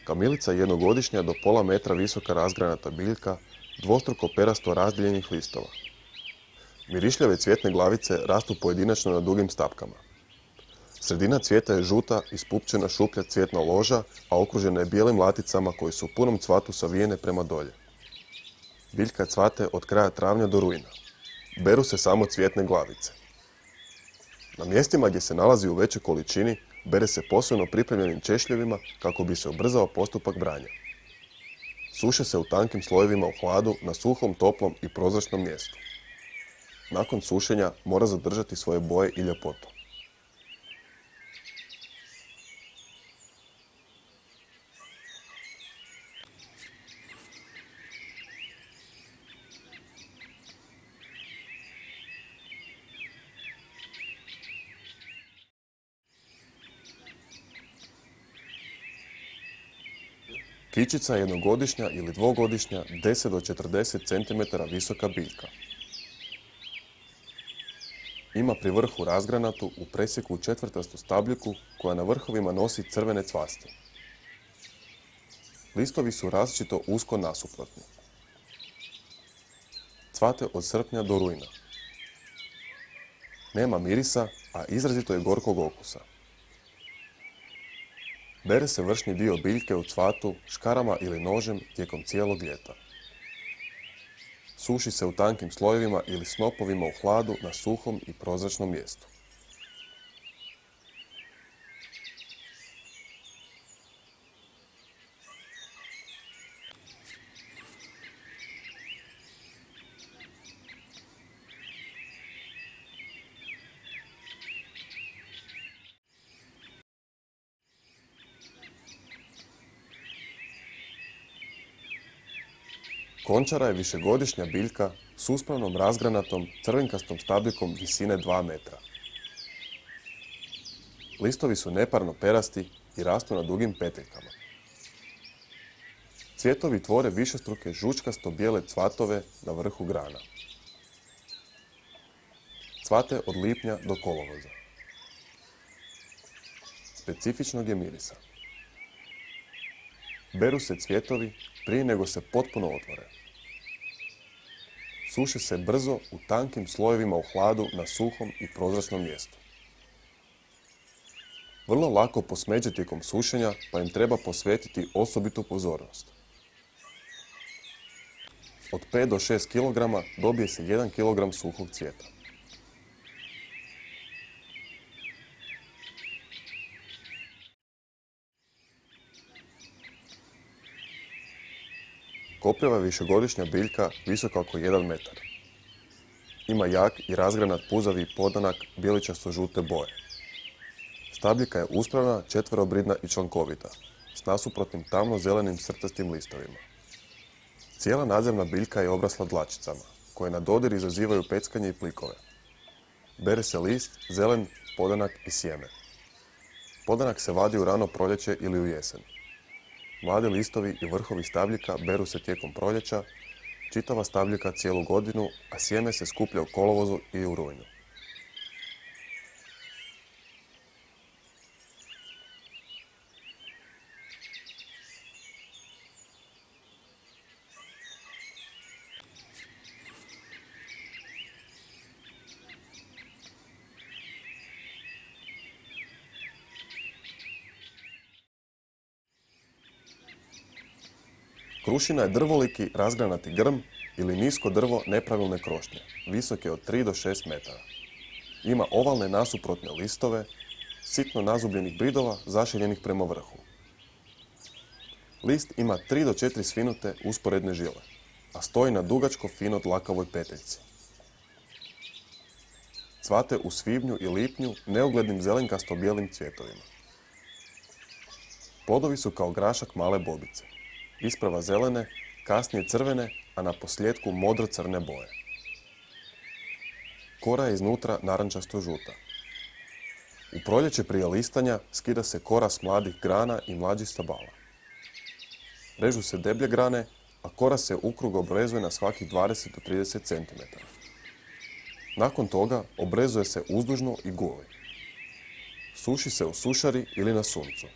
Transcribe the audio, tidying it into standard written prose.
Kamilica je jednogodišnja do pola metra visoka razgranata biljka, dvostruko perasto razdijeljenih listova. Mirišljave cvjetne glavice rastu pojedinačno na dugim stapkama. Sredina cvijeta je žuta, ispupčena šuplja cvjetna loža, a okružena je bijelim laticama koje su u punom cvatu savijene prema dolje. Biljka cvate od kraja travnja do rujna. Beru se samo cvjetne glavice. Na mjestima gdje se nalazi u većoj količini, bere se posebno pripremljenim češljevima kako bi se ubrzao postupak branja. Suše se u tankim slojevima u hladu na suhom, toplom i prozračnom mjestu. Nakon sušenja mora zadržati svoje boje i ljepotu. Kičica je jednogodišnja ili dvogodišnja 10 do 40 cm visoka biljka. Ima pri vrhu razgranatu u presjeku četvrtastu stabljiku koja na vrhovima nosi crvene cvasti. Listovi su različito usko nasuprotni. Cvate od srpnja do rujna. Nema mirisa, a izrazito je gorkog okusa. Bere se vršni dio biljke u cvatu škarama ili nožem tijekom cijelog ljeta. Suši se u tankim slojevima ili snopovima u hladu na suhom i prozračnom mjestu. Končara je višegodišnja biljka s uspravnom razgranatom crvenkastom stabljikom visine 2 metra. Listovi su neparno perasti i rastu na dugim peteljkama. Cvjetovi tvore višestruke žučkasto-bijele cvatove na vrhu grana. Cvate od lipnja do kolovoza. Specifičnog je mirisa. Beru se cvjetovi prije nego se potpuno otvore. Suše se brzo u tankim slojevima u hladu na suhom i prozračnom mjestu. Vrlo lako posmeđe tijekom sušenja, pa im treba posvetiti osobitu pozornost. Od 5 do 6 kg dobije se 1 kg suhog cvijeta. Kopreva je višegodišnja biljka visoka oko 1 metar. Ima jak i razgranat puzavi podanak bijeličasto-žute boje. Stabljika je uspravna, četverobridna i člankovita, s nasuprotnim tamno-zelenim crtastim listovima. Cijela nadzemna biljka je obrasla dlačicama, koje na dodir izazivaju peckanje i plikove. Bere se list, zelen, podanak i sjeme. Podanak se vadi u rano proljeće ili u jesen. Mladi listovi i vrhovi stabljika beru se tijekom proljeća, čitava stabljika cijelu godinu, a sjeme se skuplja u kolovozu i u rujnu. Krušina je drvoliki razgranati grm ili nisko drvo nepravilne krošnje, visoke od 3 do 6 metara. Ima ovalne nasuprotne listove, sitno nazubljenih bridova zašiljenih prema vrhu. List ima 3 do 4 svinute usporedne žile, a stoji na dugačko fino dlakavoj peteljci. Cvate u svibnju i lipnju neuglednim zelenkasto-bijelim cvjetovima. Plodovi su kao grašak male bobice. Isprava zelene, kasnije crvene, a na posljetku modro-crne boje. Kora je iznutra narančasto-žuta. U proljeće prije listanja skida se kora s mladih grana i mlađih stabala. Režu se deblje grane, a kora se ukrug obrezuje na svakih 20 do 30 cm. Nakon toga obrezuje se uzdužno i guli. Suši se u sušari ili na suncu.